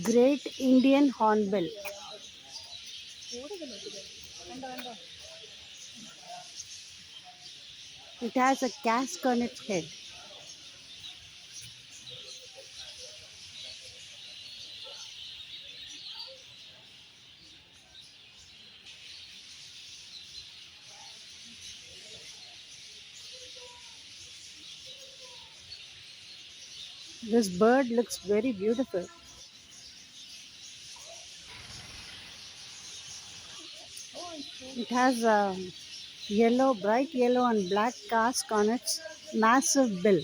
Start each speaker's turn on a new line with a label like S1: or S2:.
S1: Great Indian Hornbill. It has a casque on its head. This bird looks very beautiful. It has a bright yellow and black casque on its massive bill.